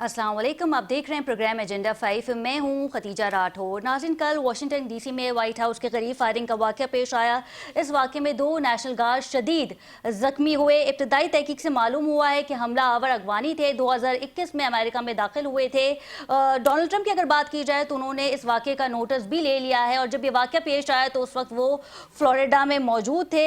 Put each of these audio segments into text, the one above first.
अस्सलाम वालेकुम, आप देख रहे हैं प्रोग्राम एजेंडा 5। मैं हूं खतीजा राठौर। नाज़रीन, कल वाशिंगटन डीसी में वाइट हाउस के करीब फायरिंग का वाक़या पेश आया। इस वाक़े में 2 नेशनल गार्ड शदीद ज़ख्मी हुए। इब्तदाई तहकीक से मालूम हुआ है कि हमला आवर अगवानी थे, 2021 में अमेरिका में दाखिल हुए थे। डोनाल्ड ट्रंप की अगर बात की जाए तो उन्होंने इस वाक़े का नोटिस भी ले लिया है और जब ये वाक़या पेश आया तो उस वक्त वो फ्लोरिडा में मौजूद थे।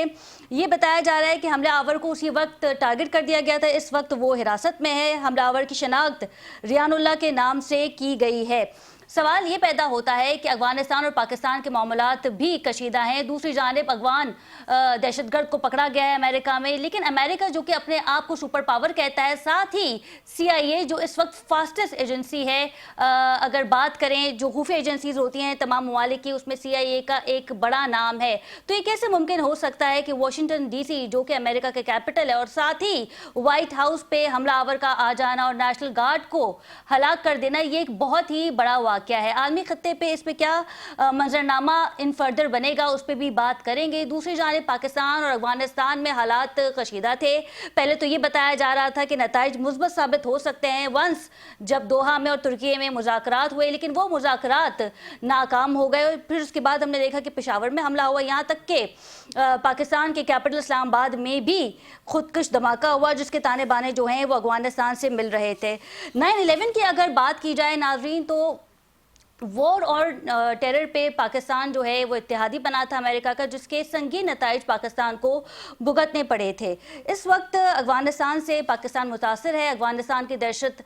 ये बताया जा रहा है कि हमला आवर को उसी वक्त टारगेट कर दिया गया था। इस वक्त वो हिरासत में है। हमलावर की शनाख्त रियानुल्लाह के नाम से की गई है। सवाल ये पैदा होता है कि अफगानिस्तान और पाकिस्तान के मामलात भी कशीदा हैं। दूसरी जानिब अफगान दहशतगर्द को पकड़ा गया है अमेरिका में, लेकिन अमेरिका जो कि अपने आप को सुपर पावर कहता है, साथ ही CIA जो इस वक्त फास्टेस्ट एजेंसी है, अगर बात करें जो खुफिया एजेंसीज होती हैं तमाम ममालिक की, उसमें CIA का एक बड़ा नाम है। तो ये कैसे मुमकिन हो सकता है कि वाशिंगटन DC जो कि अमेरिका के कैपिटल है और साथ ही व्हाइट हाउस पे हमला आवर का आ जाना और नेशनल गार्ड को हलाक कर देना, ये एक बहुत ही बड़ा क्या है। आलमी खत्ते पे इस पे क्या मंजरनामा इन फर्दर बनेगा, उस पे भी बात करेंगे। दूसरी जानिब पाकिस्तान और अफगानिस्तान में हालात कशीदा थे। पहले तो ये बताया जा रहा था कि नताइज मुस्बत साबित हो सकते हैं वंस जब दोहा में और तुर्की में मुज़ाकरात हुए, लेकिन वो मुज़ाकरात नाकाम हो गए। फिर उसके बाद हमने देखा कि पेशावर में हमला हुआ, यहाँ तक कि पाकिस्तान के कैपिटल इस्लामाबाद में भी खुदकुश धमाका हुआ, जिसके ताने बाने जो हैं वो अफगानिस्तान से मिल रहे थे। 9/11 की अगर बात की जाए नाजरीन, तो वॉर और टेरर पे पाकिस्तान जो है वो इत्तेहादी बना था अमेरिका का, जिसके संगीन नताइज पाकिस्तान को भुगतने पड़े थे। इस वक्त अफगानिस्तान से पाकिस्तान मुतासर है। अफगानिस्तान की दहशत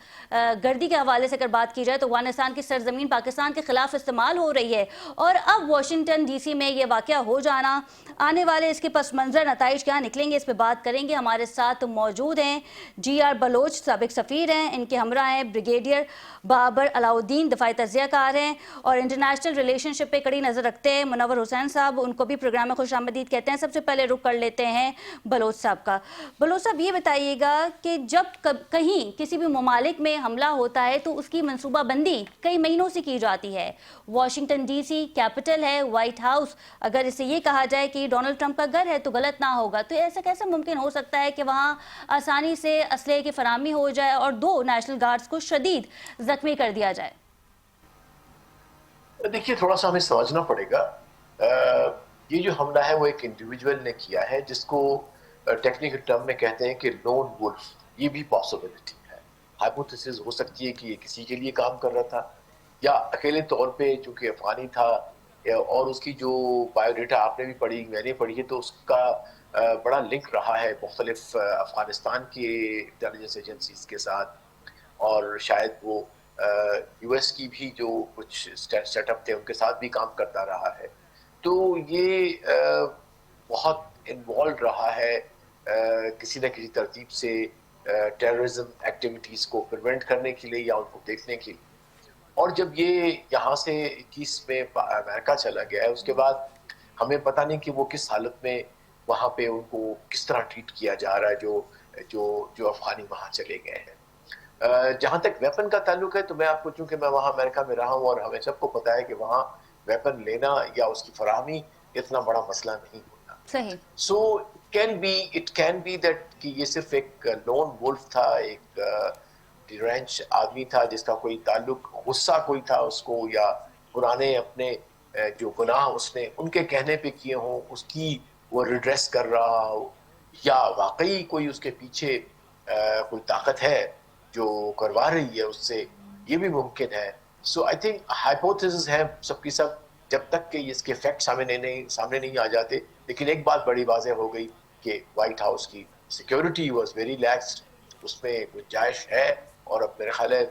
गर्दी के हवाले से अगर बात की जाए तो अफगानिस्तान की सरजमीन पाकिस्तान के खिलाफ इस्तेमाल हो रही है और अब वाशिंगटन DC में ये वाक़या हो जाना, आने वाले इसके पस मंज़र नताइज क्या निकलेंगे, इस पर बात करेंगे। हमारे साथ मौजूद हैं GR बलोच, साबिक सफ़ीर हैं, इनके हमरा हैं ब्रिगेडियर बाबर अलाउद्दीन, दफ़ाई तज़ियाकार हैं और इंटरनेशनल रिलेशनशिप पे कड़ी नज़र रखते हैं मुनव्वर हुसैन साहब, उनको भी प्रोग्राम में खुशामदीद कहते हैं। सबसे पहले रुख कर लेते हैं बलोच साहब का। बलोच साहब, ये बताइएगा कि जब कहीं किसी भी ममालिक में हमला होता है तो उसकी मनसूबाबंदी कई महीनों से की जाती है। वाशिंगटन DC कैपिटल है, व्हाइट हाउस, अगर इसे ये कहा जाए कि डोनाल्ड ट्रंप का घर है तो गलत ना होगा। तो ऐसा कैसे मुमकिन हो सकता है कि वहाँ आसानी से असले की फराहमी हो जाए और 2 नेशनल गार्ड्स को शदीद जख्मी कर दिया जाए? देखिए, थोड़ा सा हमें समझना पड़ेगा। ये जो हमला है वो एक इंडिविजुअल ने किया है, जिसको टेक्निकल टर्म में कहते हैं कि लोन वुल्फ। ये भी पॉसिबिलिटी है, हाइपोथेसिस हो सकती है कि ये किसी के लिए काम कर रहा था या अकेले तौर पे चूंकि अफगानी था। और उसकी जो बायोडेटा आपने भी पढ़ी, मैंने पढ़ी है, तो उसका बड़ा लिंक रहा है मुख्तलिफ अफगानिस्तान के इंटेलिजेंस एजेंसीज के साथ, और शायद वो US की भी जो कुछ सेटअप थे उनके साथ भी काम करता रहा है। तो ये बहुत इन्वॉल्व रहा है किसी न किसी तरतीब से टेररिज्म एक्टिविटीज़ को प्रिवेंट करने के लिए या उनको देखने के लिए। और जब ये यहाँ से 21 में अमेरिका चला गया है, उसके बाद हमें पता नहीं कि वो किस हालत में वहाँ पे उनको किस तरह ट्रीट किया जा रहा है जो जो जो अफगानी वहाँ चले गए हैं। जहाँ तक वेपन का ताल्लुक है, तो मैं आपको, चूंकि मैं वहाँ अमेरिका में रहा हूँ और हमें सबको पता है कि वहाँ वेपन लेना या उसकी फराहमी इतना बड़ा मसला नहीं होता। सही। So it can be that कि ये सिर्फ एक लोन वुल्फ था, एक डिरेंच आदमी था जिसका कोई ताल्लुक, गुस्सा कोई था उसको, या पुराने अपने जो गुनाह उसने उनके कहने पे किए हों उसकी वो रिड्रेस कर रहा हो, या वाकई कोई उसके पीछे कोई ताकत है जो करवा रही है उससे, ये भी मुमकिन है। सो आई थिंक हाइपोथेसिस है सबकी सब, जब तक कि इसके फैक्ट सामने नहीं आ जाते। लेकिन एक बात बड़ी वाज़ेह हो गई कि व्हाइट हाउस की सिक्योरिटी वाज वेरी लैक्स्ड, उसमें गुंजाइश है। और अब मेरे ख्याल है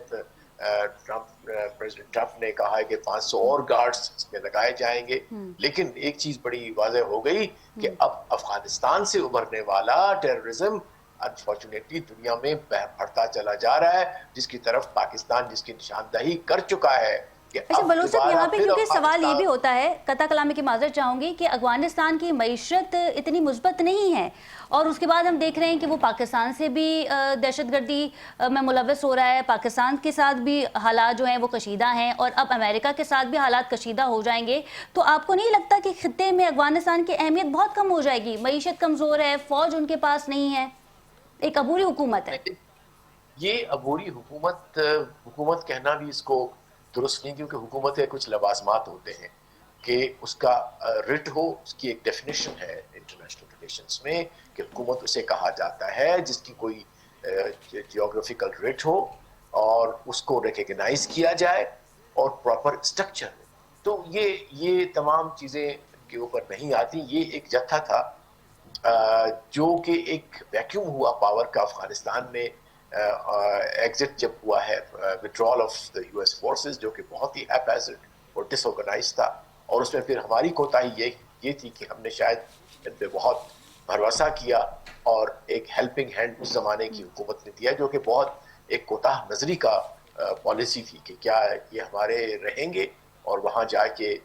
प्रेसिडेंट ट्रंप ने कहा है कि 500 और गार्ड्स इसमें लगाए जाएंगे। लेकिन एक चीज बड़ी वाज़ेह हो गई कि अब अफगानिस्तान से उभरने वाला टेररिज्म अनफॉर्चुनेटली दुनिया में बढ़ता चला जा रहा है, जिसकी तरफ पाकिस्तान जिसकी निशानदही कर चुका है। अच्छा बलोच साहब, यहाँ पे क्योंकि सवाल ये भी होता है, कता कलामी की माजरत चाहूंगी, कि अफगानिस्तान की मईशत इतनी मुस्बत नहीं है और उसके बाद हम देख रहे हैं कि वो पाकिस्तान से भी दहशतगर्दी में मुलव्वस हो रहा है, पाकिस्तान के साथ भी हालात जो हैं वो कशीदा हैं और अब अमेरिका के साथ भी हालात कशीदा हो जाएंगे। तो आपको नहीं लगता कि खित्ते में अफगानिस्तान की अहमियत बहुत कम हो जाएगी? मईशत कमज़ोर है, फ़ौज उनके पास नहीं है, एक अबूरी हुकूमत है। ये अबूरी हुकूमत कहना भी इसको दुरुस्त नहीं, क्योंकि हुकूमत के कुछ लवाजमात होते हैं कि उसका रिट हो, उसकी एक डेफिनेशन है इंटरनेशनल रिलेशंस में कि हुकूमत उसे कहा जाता है जिसकी कोई जियोग्राफिकल रिट हो और उसको रिकग्नाइज किया जाए और प्रॉपर स्ट्रक्चर हो। तो ये तमाम चीजें के ऊपर नहीं आती। ये एक जत्था था जो कि एक वैक्यूम हुआ पावर का अफगानिस्तान में एग्जिट जब हुआ है, withdrawal of the US forces, जो कि बहुत ही हैपहैज़र्ड और डिसऑर्गेनाइज था। और उसमें फिर हमारी कोताही ये थी कि हमने शायद इन पे बहुत भरोसा किया और एक हेल्पिंग हैंड उस जमाने की हुकूमत ने दिया, जो कि बहुत एक कोताह नजरी का पॉलिसी थी कि क्या ये हमारे रहेंगे, और वहां जाके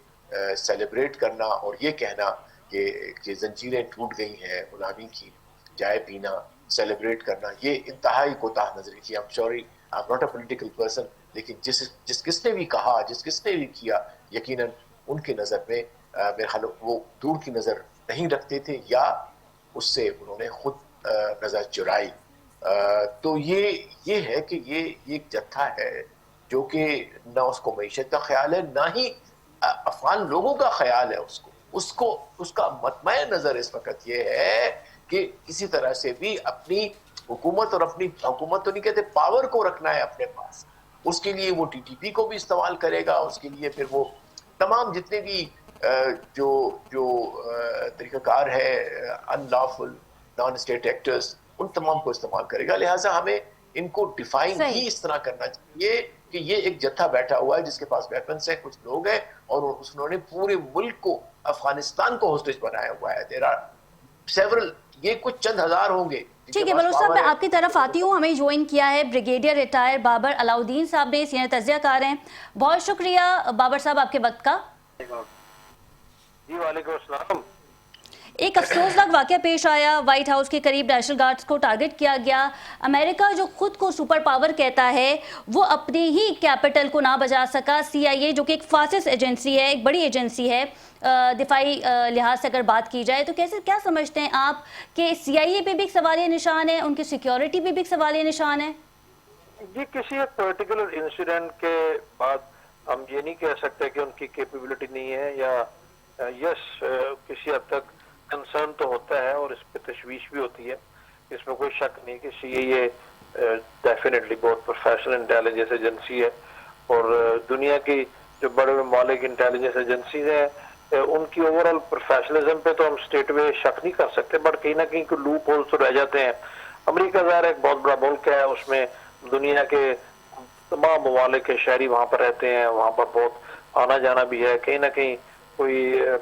सेलिब्रेट करना और ये कहना कि जंजीरें टूट गई हैं गुलामी की, चाय पीना, सेलिब्रेट करना, ये इंतहाई कोताह नजरी थी। I am sorry, I am not a political person, लेकिन जिस किसने भी कहा, जिस किसने भी किया, यकीनन उनकी नज़र में मेरे ख्याल वो दूर की नज़र नहीं रखते थे, या उससे उन्होंने खुद नज़र चुराई। तो ये है कि ये एक जत्था है जो कि ना उसको मईशत का ख्याल है, ना ही अफगान लोगों का ख्याल है उसको उसका मतमय नजर इस वक्त ये है कि किसी तरह से भी अपनी हुकूमत, और अपनी हुकूमत तो नहीं कहते, पावर को रखना है अपने पास। उसके लिए वो टीटीपी को भी इस्तेमाल करेगा, उसके लिए फिर वो तमाम जितने भी जो जो तरीकाकार है अनलॉफुल नॉन स्टेट एक्टर्स, उन तमाम को इस्तेमाल करेगा। लिहाजा हमें इनको डिफाइन ही इस तरह करना चाहिए कि ये एक जत्था बैठा हुआ है जिसके पास वेपन्स है, कुछ लोग हैं, और उन्होंने पूरे मुल्क को, अफगानिस्तान को होस्टेज बनाया हुआ है। देयर आर सेवरल, ये कुछ चंद हजार होंगे। ठीक है बलोच साहब, मैं आपकी तरफ आती हूँ। हमें ज्वाइन किया है ब्रिगेडियर रिटायर बाबर अलाउद्दीन साहब ने, सीनियर तज्जियाकार हैं। बहुत शुक्रिया बाबर साहब आपके वक्त का। जी वालेकुम अस्सलाम। एक अफसोसनाक वाकया पेश आया, व्हाइट हाउस के करीब नेशनल गार्ड्स को टारगेट किया गया। अमेरिका जो खुद को सुपर पावर कहता है वो अपनी ही कैपिटल को ना बचा सका। CIA जो कि एक फासिस्ट एजेंसी है, एक बड़ी एजेंसी है दिफाई लिहाज से अगर बात की जाए, तो कैसे क्या समझते हैं आप कि CIA पे भी एक सवालिया निशान है, उनकी सिक्योरिटी पे भी एक सवालिया निशान है? जी, किसी एक पर्टिकुलर इंसिडेंट के बाद हम ये नहीं कह सकते कि उनकी कैपेबिलिटी नहीं है, या यस किसी हद तक कंसर्न तो होता है और इस पे तशवीश भी होती है। इसमें कोई शक नहीं कि CIA डेफिनेटली बहुत प्रोफेशनल इंटेलिजेंस एजेंसी है, और दुनिया की जो बड़े ममालिक इंटेलिजेंस एजेंसीज हैं उनकी ओवरऑल प्रोफेशनलिज्म पे तो हम स्टेट वे शक नहीं कर सकते, बट कहीं ना कहीं कोई लूप होल्स तो रह जाते हैं। अमेरिका ज़ाहिर एक बहुत बड़ा मुल्क है, उसमें दुनिया के तमाम ममालिक के शहरी वहाँ पर रहते हैं, वहाँ पर बहुत आना जाना भी है, कहीं ना कहीं कोई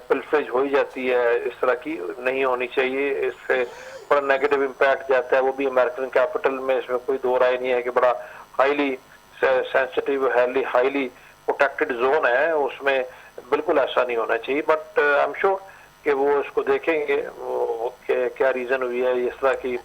पिल्फरेज हो ही जाती है, इस तरह की नहीं होनी चाहिए। इससे बड़ा नेगेटिव इम्पैक्ट जाता है, वो भी अमेरिकन कैपिटल में, इसमें कोई दो राय नहीं है कि बड़ा highly sensitive highly protected zone है, उसमें बिल्कुल ऐसा नहीं होना चाहिए। बट आई एम श्योर कि वो इसको देखेंगे वो क्या रीजन हुई है इस तरह की,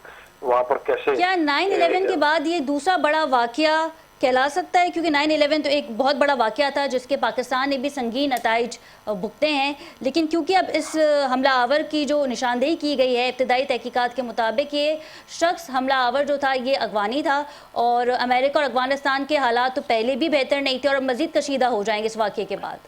वहां पर कैसे। क्या 9/11 के बाद ये दूसरा बड़ा वाकया कहला सकता है? क्योंकि 9/11 तो एक बहुत बड़ा वाकया था जिसके पाकिस्तान ने भी संगीन नताइज भुगते हैं, लेकिन क्योंकि अब इस हमला आवर की जो निशानदेही की गई है, इब्तदाई तहकीकात के मुताबिक ये शख्स हमला आवर जो था ये अफगानी था, और अमेरिका और अफगानिस्तान के हालात तो पहले भी बेहतर नहीं थे और अब मजीद कशीदा हो जाएंगे इस वाकये के बाद।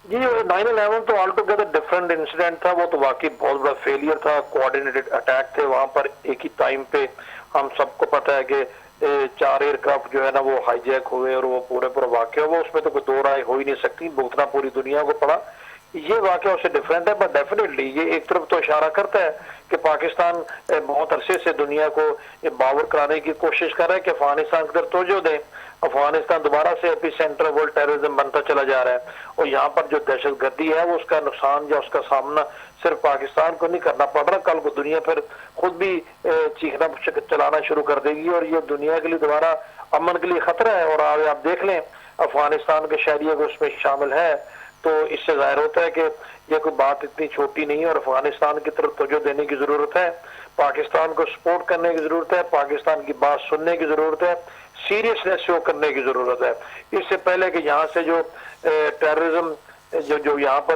जी, 9/11 तो ऑल टुगेदर डिफरेंट इंसिडेंट था, वो तो वाकई बहुत बड़ा फेलियर था, कोऑर्डिनेटेड अटैक थे वहां पर एक ही टाइम पे। हम सबको पता है कि 4 एयरक्राफ्ट जो है ना वो हाईजैक हुए और वो पूरे वाकया हुआ, उसमें तो कोई दो राय हो ही नहीं सकती, भुगतना पूरी दुनिया को पड़ा। ये वाकया उससे डिफरेंट है, बट डेफिनेटली ये एक तरफ तो इशारा करता है कि पाकिस्तान बहुत अरसे से दुनिया को बावर कराने की कोशिश कर रहा है कि अफगानिस्तान की तरफ तवज्जो दें। अफगानिस्तान दोबारा से एपी सेंटर वर्ल्ड टेररिज्म बनता चला जा रहा है, और यहाँ पर जो दहशतगर्दी है वो उसका नुकसान या उसका सामना सिर्फ पाकिस्तान को नहीं करना पड़ रहा, कल को दुनिया फिर खुद भी चीखना चलाना शुरू कर देगी, और ये दुनिया के लिए दोबारा अमन के लिए खतरा है। और आप देख लें अफगानिस्तान के शहरियों को उसमें शामिल है, तो इससे जाहिर होता है कि ये कोई बात इतनी छोटी नहीं है, और अफगानिस्तान की तरफ तवज्जो देने की जरूरत है, पाकिस्तान को सपोर्ट करने की जरूरत है, पाकिस्तान की बात सुनने की जरूरत है, सीरियसनेस शो करने की जरूरत है। इससे पहले कि यहाँ से जो टेररिज्म जो यहाँ पर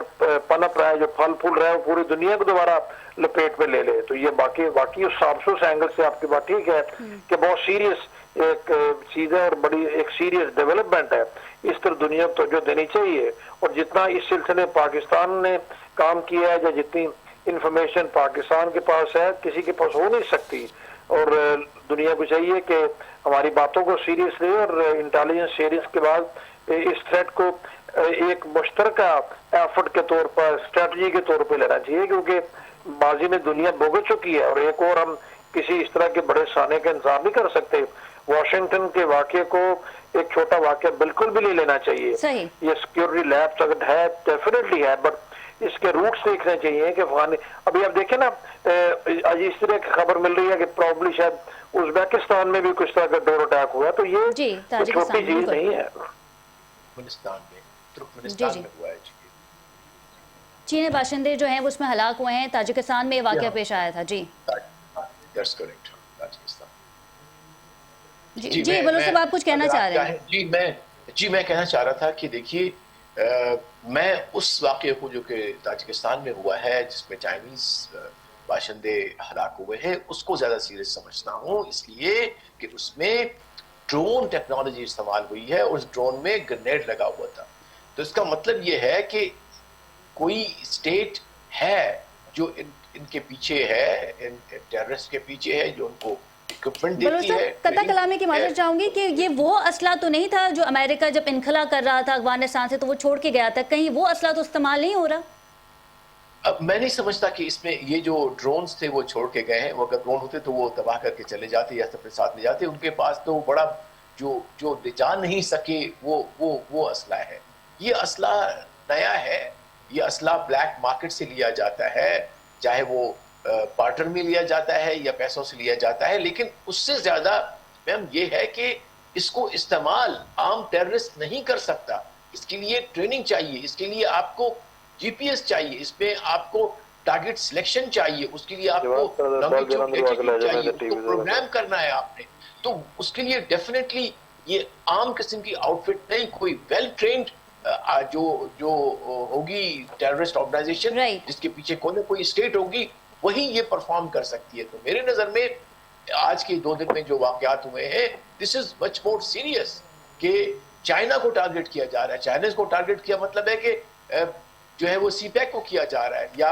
पनप रहा है, जो फल फूल रहा है, वो पूरी दुनिया को दोबारा लपेट में ले ले। तो ये बाकी उस एंगल से आपकी बात ठीक है कि बहुत सीरियस एक चीज है और बड़ी एक सीरियस डेवलपमेंट है। इस तरह दुनिया को तवज्जो देनी चाहिए, और जितना इस सिलसिले पाकिस्तान ने काम किया है, या जितनी इंफॉर्मेशन पाकिस्तान के पास है किसी के पास हो नहीं सकती, और दुनिया को चाहिए कि हमारी बातों को सीरियस ले और इंटेलिजेंस शेयरिंग के बाद इस थ्रेट को एक मुश्तरका एफर्ट के तौर पर, स्ट्रेटजी के तौर पर लेना चाहिए, क्योंकि माजी में दुनिया भुगत चुकी है और एक और हम किसी इस तरह के बड़े साने का इंतजार नहीं कर सकते। वॉशिंगटन के वाकये को एक छोटा वाकया बिल्कुल भी नहीं लेना चाहिए। सही। ये सिक्योरिटी लैब्स अगर है, डेफिनेटली है, बट इसके रूट्स देखने चाहिए कि अभी आप देखें ना, आज इस तरह की खबर मिल रही है कि प्रॉब्ली शायद उज्बेकिस्तान में भी कुछ तरह का ड्रोन अटैक हुआ, तो ये छोटी चीज नहीं है। तुर्कमेनिस्तान में हुआ है जी। चीनी बाशिंदे जो हैं वो उसमें हलाक हुए हैं, ताजिकिस्तान में ये वाकया पेश आया था। जी दैट्स करेक्ट, ताजिकिस्तान। जी बलोच साहब, आप कुछ कहना चाह रहे हैं? जी मैं कहना चाह रहा था कि देखिए, मैं उस वाकये को जो कि ताजिकिस्तान में हुआ है जिसमें चाइनीज बाशिंदे हलाक हुए हैं, उसको ज्यादा सीरियस समझता हूँ, इसलिए कि उसमें ड्रोन टेक्नोलॉजी इस्तेमाल हुई है और उस ड्रोन में ग्रेनेड लगा हुआ था। तो इसका मतलब ये है कि कोई स्टेट है जो इनके पीछे है, इन टेररिस्ट के पीछे है, जो उनको इक्विपमेंट देती है। कता कलामी की माजरत चाहूंगी कि ये वो असला तो नहीं था जो अमेरिका जब इनखला कर रहा था अफगानिस्तान से तो वो छोड़ के गया था, कहीं वो असला तो इस्तेमाल नहीं हो रहा? अब मैं नहीं समझता कि इसमें ये जो ड्रोन्स थे वो छोड़ के गए हैं। वो अगर ड्रोन होते तो वो तबाह करके चले जाते या अपने साथ ले जाते। उनके पास तो बड़ा जो ले जा नहीं सके वो असला है। ये असला नया है, ये असला ब्लैक मार्केट से लिया जाता है, चाहे वो पार्टर में लिया जाता है या पैसों से लिया जाता है, लेकिन उससे ज्यादा मैम ये है कि इसको इस्तेमाल आम टेररिस्ट नहीं कर सकता। इसके लिए ट्रेनिंग चाहिए, इसके लिए आपको जीपीएस चाहिए, इसमें आपको टारगेट सिलेक्शन चाहिए, उसके लिए आपको प्रोग्राम करना है आपने। तो उसके लिए डेफिनेटली ये आम किस्म की आउटफिट नहीं, कोई वेल ट्रेन्ड जो होगी टेररिस्ट ऑर्गेनाइजेशन जिसके पीछे कोई ना कोई स्टेट होगी, वही ये परफॉर्म कर सकती है। तो मेरे नजर में आज के 2 दिन में जो वाकयात हुए हैं, this is much more serious कि चाइना को टारगेट किया जा रहा है। चाइनीज को टारगेट किया मतलब है कि जो है वो सीपैक को किया जा रहा है या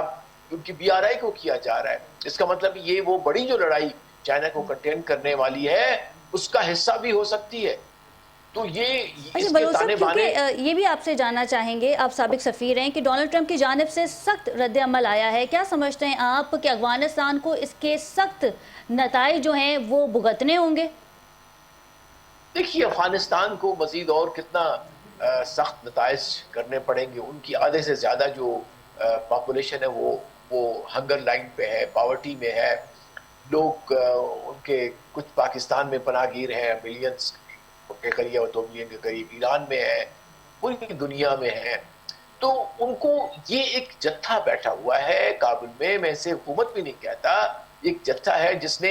उनकी बीआरआई को किया जा रहा है। इसका मतलब ये वो बड़ी जो लड़ाई चाइना को कंटेन करने वाली है उसका हिस्सा भी हो सकती है। तो ये ये भी आपसे जानना चाहेंगे, आप साबिक सफीर हैं, कि डोनाल्ड ट्रंप की जानिब से सख्त रद्द अमल आया है। क्या समझते हैं आप कि अफगानिस्तान को इसके सख्त नताइज जो हैं वो भुगतने होंगे? देखिए, अफगानिस्तान को मजीद और कितना सख्त नताइज करने पड़ेंगे। उनकी आधे से ज्यादा जो पॉपुलेशन है वो हंगर लाइन पे है, पॉवर्टी में है। लोग उनके कुछ पाकिस्तान में पनाहगीर हैं, मिलियंस के करीब 2 मिलियन के करीब ईरान में है, पूरी दुनिया में है। तो उनको ये एक जत्था बैठा हुआ है काबुल में, मैं इसे हुकूमत भी नहीं कहता, एक जत्था है जिसने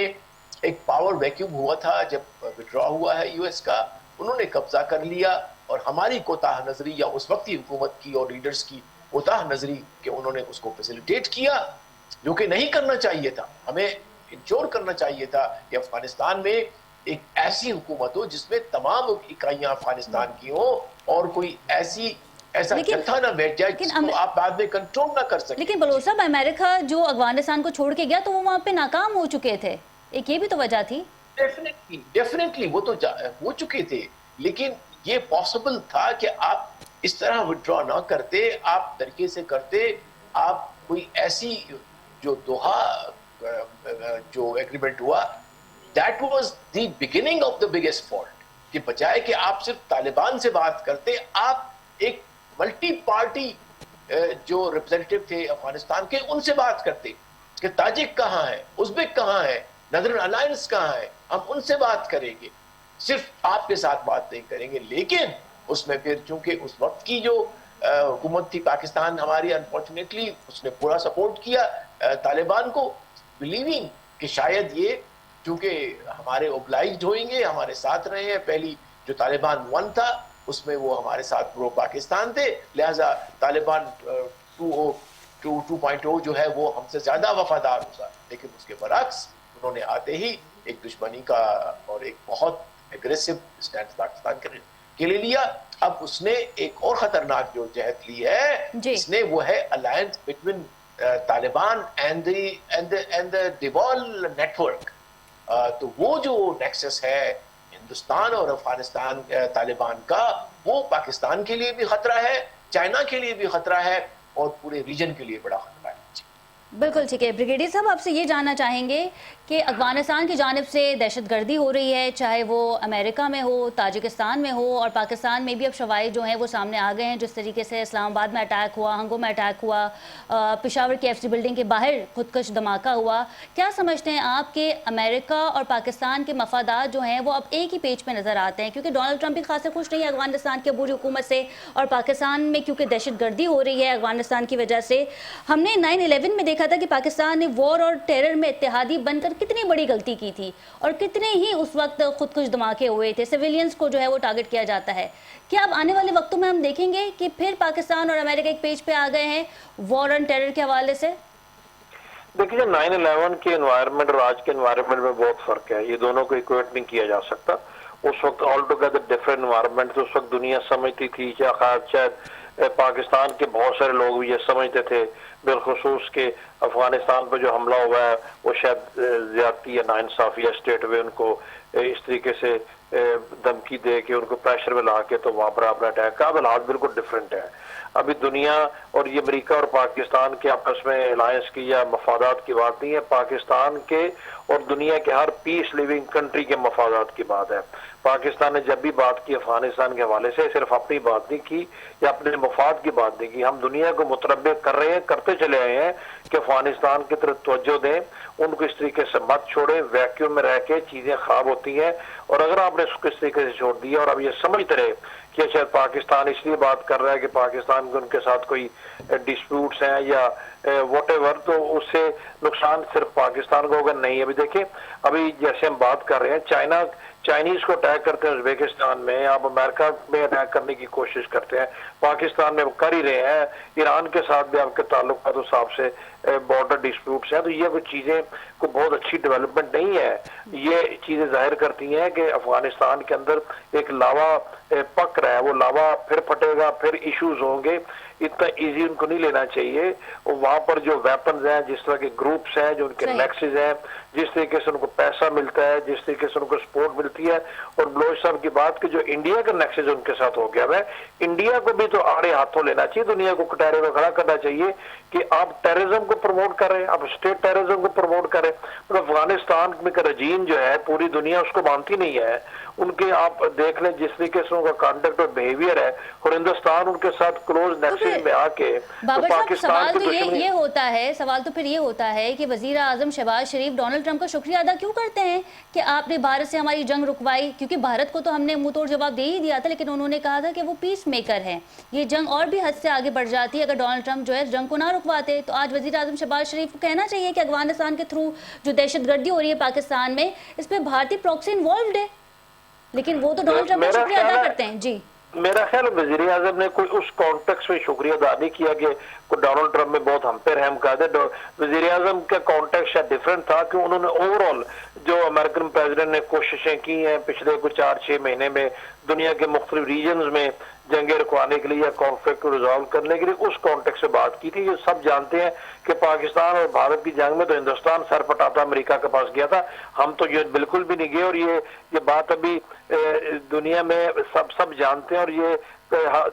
एक पावर वैक्यूम हुआ था जब विड्रॉ हुआ है यूएस का, उन्होंने कब्जा कर लिया और हमारी कोताह नजरी या उस वक्त की हुकूमत की और लीडर्स की कोताह नजरी के उन्होंने उसको फैसिलिटेट किया, जो कि नहीं करना चाहिए था। हमें इंश्योर करना चाहिए था कि अफगानिस्तान में एक ऐसी हुकूमत हो जिसमें तमाम इकाइयां अफगानिस्तान की हो और कोई ऐसा जत्था ना बैठ जाए जिसको आप बाद में कंट्रोल ना कर सकें। लेकिन बलोच साहब, अमेरिका जो अफगानिस्तान को छोड़ के गया तो वो वहां पे नाकाम हो चुके थे, एक ये भी तो वजह थी। डेफिनेटली वो तो हो चुके थे, लेकिन ये पॉसिबल था कि आप इस तरह विड्रॉ ना करते, आप तरीके से करते, आप कोई ऐसी जो दोहा जो एग्रीमेंट हुआ, that was the beginning of the biggest fault, कि बजाय कि आप सिर्फ तालिबान से बात करते, आप एक मल्टी पार्टी जो रिप्रेजेंटेटिव थे अफगानिस्तान के उनसे बात करते कि ताजिक कहाँ है, उज़्बेक कहाँ है, नदरन अलायंस कहाँ है, हम उनसे बात करेंगे, सिर्फ आपके साथ बात नहीं करेंगे। लेकिन उसमें फिर चूंकि उस वक्त की जो हुकूमत थी पाकिस्तान हमारी, अनफॉर्चुनेटली उसने पूरा सपोर्ट किया तालिबान को, बिलीविंग कि शायद ये चूंकि हमारे ओब्लाइज्ड होंगे, हमारे साथ रहे हैं, पहली जो तालिबान 1 था उसमें वो हमारे साथ प्रो पाकिस्तान थे, लिहाजा तालिबान 2.0 जो है वो हमसे ज्यादा वफादार होगा। लेकिन उसके बरक्स उन्होंने आते ही एक दुश्मनी का और एक बहुत एग्रेसिव स्टैंड पाकिस्तान के लिए लिया। अब उसने एक और खतरनाक जो जहद ली है जी। इसने, वो है alliance between Taliban and the डिवॉल नेटवर्क। तो वो जो नेक्सस है हिंदुस्तान और अफगानिस्तान तालिबान का, वो पाकिस्तान के लिए भी खतरा है, चाइना के लिए भी खतरा है और पूरे रीजन के लिए बड़ा खतरा है। बिल्कुल ठीक है। ब्रिगेडियर साहब, आपसे ये जानना चाहेंगे कि अफगानिस्तान की जानिब से दहशतगर्दी हो रही है, चाहे वो अमेरिका में हो, ताजिकिस्तान में हो, और पाकिस्तान में भी अब शवाहिद जो हैं वो सामने आ गए हैं। जिस तरीके से इस्लामाबाद में अटैक हुआ, हंगो में अटैक हुआ, पेशावर की एफसी बिल्डिंग के बाहर खुदकश धमाका हुआ, क्या समझते हैं आप कि अमेरिका और पाकिस्तान के मफादात जो हैं वो अब एक ही पेज पे नज़र आते हैं? क्योंकि डोनाल्ड ट्रंप भी खासा खुश नहीं है अफगानिस्तान की अबूरी हुकूमत से, और पाकिस्तान में क्योंकि दहशतगर्दी हो रही है अफगानिस्तान की वजह से। हमने 9/11 में देखा था कि पाकिस्तान ने वॉर और टेरर में इत्तेहादी बनकर कितनी बड़ी गलती की थी, और कितने ही उस वक्त खुदकुश धमाके हुए थे, सिविलियंस को जो है वो टारगेट किया जाता है। क्या अब आने वाले वक्तों में हम देखेंगे कि फिर पाकिस्तान और अमेरिका एक पेज पे आ गए हैं वॉर और टेरर के हवाले से? देखिए, 9/11 के एनवायरनमेंट और आज के एनवायरनमेंट में बहुत फर्क है, ये दोनों को इक्वेट नहीं किया जा सकता। उस वक्त ऑल टुगेदर डिफरेंट एनवायरनमेंट, उस वक्त दुनिया समझती थी, शायद पाकिस्तान के बहुत सारे लोग भी ये समझते थे बिलखुसूस के अफगानिस्तान पर जो हमला हुआ है वो शायद ज्यादती या नाइंसाफी है, स्टेट वे उनको इस तरीके से धमकी दे के उनको प्रेशर में ला के तो वहां पर अपना अटैक का हालात बिल्कुल डिफरेंट है। अभी दुनिया और ये अमेरिका और पाकिस्तान के आपस में अलायंस की या मफादात की बात नहीं है, पाकिस्तान के और दुनिया के हर पीस लिविंग कंट्री के मफादात की बात है। पाकिस्तान ने जब भी बात की अफगानिस्तान के हवाले से सिर्फ अपनी बात नहीं की या अपने मफाद की बात नहीं की, हम दुनिया को मुतरब्बिक कर रहे हैं, करते चले आए हैं कि अफगानिस्तान की तरफ तवज्जो दें, उनको इस तरीके से मत छोड़े, वैक्यूम में रह के चीजें खराब होती हैं। और अगर आपने उसको इस तरीके से छोड़ दिया और अब ये समझते रहे कि शायद पाकिस्तान इसलिए बात कर रहा है कि पाकिस्तान के उनके साथ कोई डिस्प्यूट्स हैं या व्हाटएवर, तो उससे नुकसान सिर्फ पाकिस्तान को होगा, नहीं। अभी देखिए, अभी जैसे हम बात कर रहे हैं चाइनीज को अटैक करते हैं उज्बेकिस्तान में, आप अमेरिका में अटैक करने की कोशिश करते हैं, पाकिस्तान में कर ही रहे हैं, ईरान के साथ भी आपके ताल्लुकात उस हिसाब से बॉर्डर डिस्प्यूट्स हैं। तो ये कुछ चीजें को बहुत अच्छी डेवलपमेंट नहीं है। ये चीजें जाहिर करती हैं कि अफगानिस्तान के अंदर एक लावा पक रहा है, वो लावा फिर फटेगा, फिर इश्यूज होंगे, इतना इजी उनको नहीं लेना चाहिए। वहां पर जो वेपन्स हैं, जिस तरह के ग्रुप्स हैं, जो उनके नेक्सेस हैं, जिस तरीके से उनको पैसा मिलता है, जिस तरीके से उनको सपोर्ट मिलती है, और बलोच साहब की बात कि जो इंडिया का नेक्सेस उनके साथ हो गया है, इंडिया को भी तो आड़े हाथों लेना चाहिए, दुनिया को कटहरे में खड़ा करना चाहिए कि आप टेररिज्म को प्रमोट कर रहे हैं, आप स्टेट टेररिज्म को प्रमोट करें। तो अफगानिस्तान में का रजीम जो है पूरी दुनिया उसको मानती नहीं है, उनके आप देख लें जिस तरीके से उनका कंडक्ट और बिहेवियर है, और हिंदुस्तान उनके साथ क्लोज नेक्सेस में आके तो पाकिस्तान तो ये होता है, सवाल तो फिर ये होता है कि वजीर आजम शहबाज शरीफ डोनाल्ड ट्रंप का शुक्रिया अदा क्यों करते हैं कि आपने भारत से हमारी जंग रुकवाई? क्योंकि भारत को तो हमने मुंह तोड़ जवाब दे ही दिया था, लेकिन उन्होंने कहा था कि वो पीस मेकर हैं, ये जंग और भी हद से आगे बढ़ जाती अगर डोनाल्ड ट्रंप जो है जंग को ना रुकवाते। तो आज वजीर आजम शहबाज शरीफ को कहना चाहिए कि अफगानिस्तान के थ्रू जो दहशतगर्दी हो रही है पाकिस्तान में, इस पर भारतीय प्रॉक्सी इन्वॉल्व है, लेकिन वो तो डोनाल्ड ट्रंप का शुक्रिया अदा करते हैं। जी, मेरा ख्याल वजीर आजम ने कोई उस कॉन्टेक्स्ट में शुक्रिया अदा नहीं किया कि डोनाल्ड ट्रंप में बहुत हम पे रहम कर दे। वजीर आजम का कॉन्टेक्स्ट शायद डिफरेंट था कि उन्होंने ओवरऑल जो अमेरिकन प्रेसिडेंट ने कोशिशें की हैं पिछले कुछ 4-6 महीने में दुनिया के मुख्तलिफ रीजन्स में जंगे रुकवाने के लिए या कॉन्फ्लिक्ट को रिजॉल्व करने के लिए, उस कॉन्टेक्स्ट से बात की थी। ये सब जानते हैं कि पाकिस्तान और भारत की जंग में तो हिंदुस्तान सर पटाता अमेरिका के पास गया था, हम तो ये बिल्कुल भी नहीं गए। और ये बात अभी दुनिया में सब जानते हैं और ये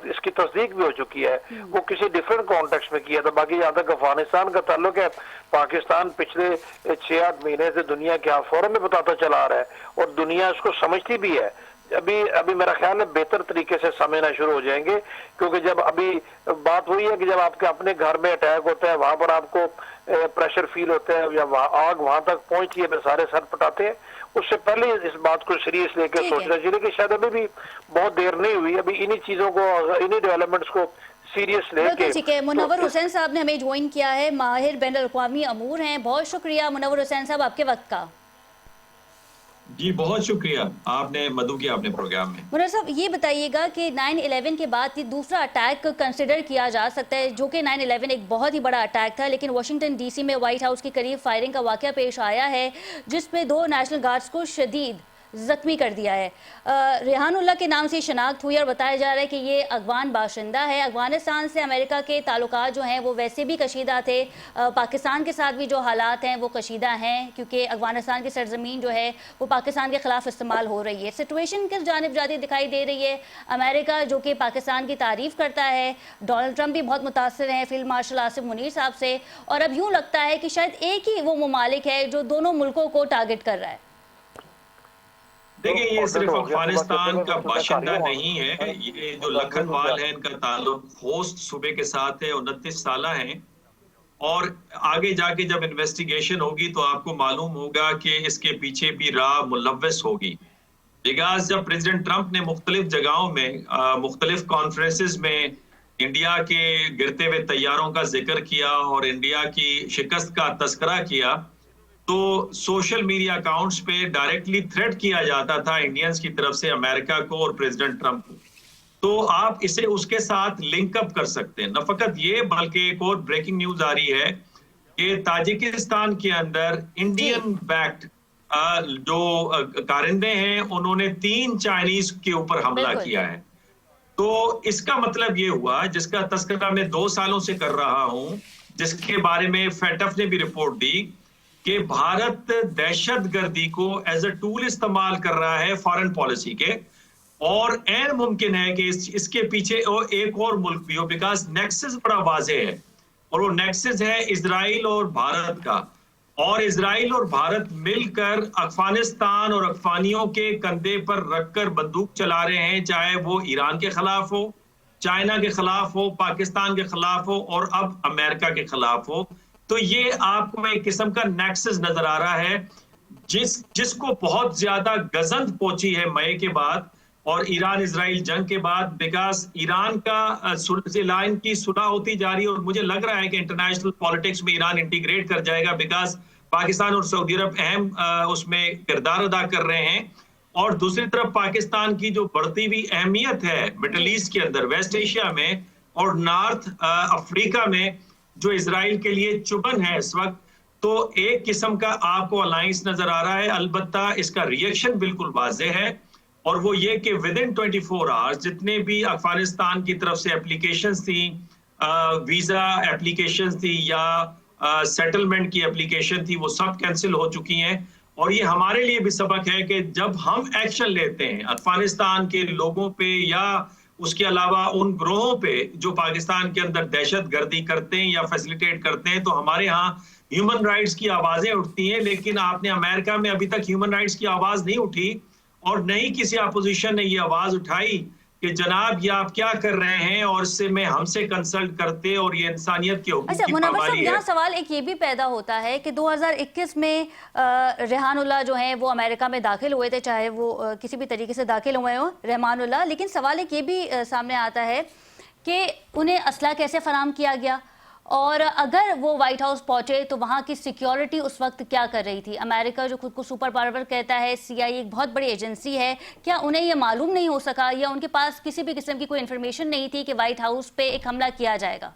इसकी तस्दीक भी हो चुकी है। वो किसी डिफरेंट कॉन्टेक्स्ट में किया था। बाकी जहाँ तक अफगानिस्तान का ताल्लुक है, पाकिस्तान पिछले 6-8 महीने से दुनिया के फोरम में बताता चला आ रहा है और दुनिया इसको समझती भी है। अभी मेरा ख्याल है बेहतर तरीके से समझना शुरू हो जाएंगे, क्योंकि जब अभी बात हुई है कि जब आपके अपने घर में अटैक होता है, वहां पर आपको प्रेशर फील होता है या आग वहां तक पहुंचती है, सारे सर पटाते हैं। उससे पहले इस बात को सीरियस लेकर सोचना चाहिए कि शायद अभी भी बहुत देर नहीं हुई, अभी इन्हीं चीजों को, इन्हीं डेवलपमेंट्स को सीरियस लेके। ठीक है, मुनव्वर हुसैन साहब ने हमें ज्वाइन किया है, माहिर बैन अल-अक़वामी अमूर हैं। बहुत शुक्रिया मुनव्वर हुसैन साहब आपके वक्त का। जी बहुत शुक्रिया, आपने मदू किया अपने प्रोग्राम में। मुनव्वर साहब, ये बताइएगा कि 9/11 के बाद ये दूसरा अटैक कंसिडर किया जा सकता है, जो कि 9/11 एक बहुत ही बड़ा अटैक था, लेकिन वाशिंगटन डीसी में व्हाइट हाउस के करीब फायरिंग का वाकया पेश आया है जिसमें 2 नेशनल गार्ड्स को शदीद जख्मी कर दिया है। रेहानुल्लाह के नाम से शनाख्त हुई और बताया जा रहा है कि ये अफगान बाशिंदा है। अफगानिस्तान से अमेरिका के ताल्लुकात जो हैं वो वैसे भी कशीदा थे, पाकिस्तान के साथ भी जो हालात हैं वो कशीदा हैं, क्योंकि अफगानिस्तान की सरजमीन जो है वो पाकिस्तान के ख़िलाफ़ इस्तेमाल हो रही है। सिचुएशन किस जानिब जाती दिखाई दे रही है? अमेरिका जो कि पाकिस्तान की तारीफ़ करता है, डोनाल्ड ट्रंप भी बहुत मुतासिर हैं फील्ड मार्शल आसिफ मुनीर साहब से, और अब यूँ लगता है कि शायद एक ही वो ममालिक है जो दोनों मुल्कों को टारगेट कर रहा है। देखिए, ये सिर्फ अफगानिस्तान का बाशिंदा नहीं है, ये जो लखनवाल है इनका ताल्लुक होस्ट सूबे के साथ है, 29 साल हैं, और आगे जाके जब इन्वेस्टिगेशन होगी तो आपको मालूम होगा कि इसके पीछे भी राह मुलव्वस होगी। बिकॉज जब प्रेसिडेंट ट्रंप ने मुख्तलिफ जगहों में मुख्तलिफ कॉन्फ्रेंसेस में इंडिया के गिरते हुए तैयारों का जिक्र किया और इंडिया की शिकस्त का तस्करा किया, तो सोशल मीडिया अकाउंट्स पे डायरेक्टली थ्रेट किया जाता था इंडियंस की तरफ से अमेरिका को और प्रेसिडेंट ट्रंप को। तो आप इसे उसके साथ लिंक अप कर सकते हैं। न फकत ये, बल्कि एक और ब्रेकिंग न्यूज आ रही है कि ताजिकिस्तान के अंदर इंडियन बैक्ड जो कारिंदे हैं उन्होंने 3 चाइनीज के ऊपर हमला किया है। तो इसका मतलब ये हुआ, जिसका तस्करा मैं 2 सालों से कर रहा हूं, जिसके बारे में फेटफ ने भी रिपोर्ट दी कि भारत दहशतगर्दी को एज अ टूल इस्तेमाल कर रहा है फॉरेन पॉलिसी के, और ऐन मुमकिन है कि इसके पीछे एक और मुल्क भी हो, बिकॉज नेक्सस बड़ा वाजे है, और वो नेक्सस है इजराइल और भारत का। और इजराइल और भारत मिलकर अफगानिस्तान और अफगानियों के कंधे पर रखकर बंदूक चला रहे हैं, चाहे वो ईरान के खिलाफ हो, चाइना के खिलाफ हो, पाकिस्तान के खिलाफ हो, और अब अमेरिका के खिलाफ हो। तो ये आपको एक किस्म का नेक्सस नजर आ रहा है, जिसको बहुत ज्यादा गजंद पहुंची है मई के बाद और ईरान इजराइल जंग के बाद, बिकॉज ईरान का लाइन की सुलह होती जा रही है, और मुझे लग रहा है कि इंटरनेशनल पॉलिटिक्स में ईरान इंटीग्रेट कर जाएगा, बिकॉज पाकिस्तान और सऊदी अरब अहम उसमें किरदार अदा कर रहे हैं। और दूसरी तरफ पाकिस्तान की जो बढ़ती हुई अहमियत है मिडल ईस्ट के अंदर, वेस्ट एशिया में और नॉर्थ अफ्रीका में, जो इजराइल के लिए चुभन है इस वक्त, तो एक किस्म का आपको अलायंस नजर आ रहा है। अलबत्ता इसका रिएक्शन बिल्कुल वाज़ेह है, और वो ये कि विद इन 24 आवर्स जितने भी अफगानिस्तान की तरफ से एप्लीकेशंस थी, वीजा एप्लीकेशंस थी या सेटलमेंट की एप्लीकेशन थी, वो सब कैंसिल हो चुकी हैं। और ये हमारे लिए भी सबक है कि जब हम एक्शन लेते हैं अफगानिस्तान के लोगों पे या उसके अलावा उन ग्रोहों पे जो पाकिस्तान के अंदर दहशतगर्दी करते हैं या फैसिलिटेट करते हैं, तो हमारे यहाँ ह्यूमन राइट्स की आवाजें उठती हैं। लेकिन आपने अमेरिका में अभी तक ह्यूमन राइट्स की आवाज नहीं उठी, और नहीं किसी अपोजिशन ने ये आवाज उठाई कि जनाब ये आप क्या कर रहे हैं, और इससे में हमसे कंसल्ट करते, और ये इंसानियत के हुकूक की पामाली है। यहाँ सवाल एक ये भी पैदा होता है कि 2021 में रेहानुल्लाह जो हैं वो अमेरिका में दाखिल हुए थे, चाहे वो किसी भी तरीके से दाखिल हुए हों रहमानुल्लाह, लेकिन सवाल एक ये भी सामने आता है कि उन्हें असला कैसे फराम किया गया, और अगर वो व्हाइट हाउस पहुंचे तो वहाँ की सिक्योरिटी उस वक्त क्या कर रही थी? अमेरिका जो खुद को सुपर पावर कहता है, CIA एक बहुत बड़ी एजेंसी है, क्या उन्हें ये मालूम नहीं हो सका, या उनके पास किसी भी किस्म की कोई इन्फॉर्मेशन नहीं थी कि व्हाइट हाउस पे एक हमला किया जाएगा?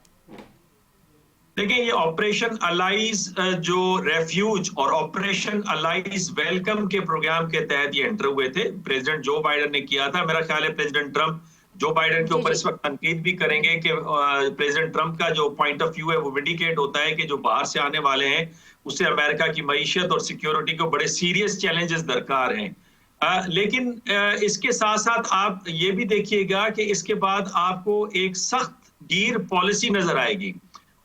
देखिए, ये ऑपरेशन अलाइज जो रेफ्यूज और ऑपरेशन अलाइज वेलकम के प्रोग्राम के तहत ये एंटर हुए थे। प्रेसिडेंट जो बाइडेन ने किया था। मेरा ख्याल है प्रेसिडेंट ट्रंप जो बाइडेन के ऊपर इस वक्त तनकीद भी करेंगे कि प्रेसिडेंट ट्रंप का जो पॉइंट ऑफ व्यू है वो विंडिकेट होता है कि जो बाहर से आने वाले हैं उससे अमेरिका की मईशत और सिक्योरिटी को बड़े सीरियस चैलेंजेस दरकार हैं। लेकिन इसके साथ साथ आप ये भी देखिएगा कि इसके बाद आपको एक सख्त गिर पॉलिसी नजर आएगी,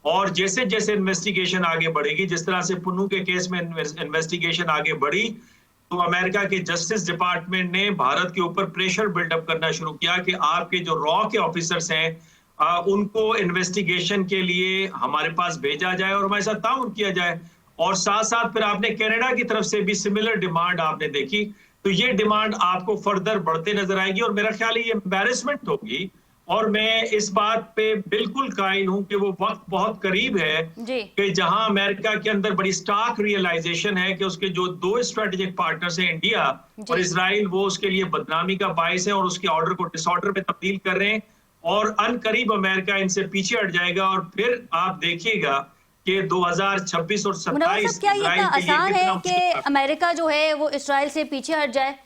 और जैसे जैसे इन्वेस्टिगेशन आगे बढ़ेगी, जिस तरह से पुन्नू के केस में इन्वेस्टिगेशन आगे बढ़ी, तो अमेरिका के जस्टिस डिपार्टमेंट ने भारत के ऊपर प्रेशर बिल्डअप करना शुरू किया कि आपके जो रॉ के ऑफिसर्स हैं उनको इन्वेस्टिगेशन के लिए हमारे पास भेजा जाए और हमारे साथ ताउन किया जाए। और साथ साथ फिर आपने कनाडा की तरफ से भी सिमिलर डिमांड आपने देखी, तो ये डिमांड आपको फर्दर बढ़ते नजर आएगी, और मेरा ख्याल है ये एम्बैरेसमेंट होगी। और मैं इस बात पे बिल्कुल कायल हूं कि वो वक्त बहुत करीब है कि जहां अमेरिका के अंदर बड़ी स्टार्क रियलाइजेशन है कि उसके जो 2 स्ट्रेटेजिक पार्टनर्स हैं, इंडिया और इजराइल, वो उसके लिए बदनामी का बायस है और उसके ऑर्डर को डिसऑर्डर में तब्दील कर रहे हैं, और अनकरीब अमेरिका इनसे पीछे हट जाएगा। और फिर आप देखिएगा कि 2026 और 27 क्या ये इतना आसान है कि अमेरिका जो है वो इजराइल से पीछे हट जाए?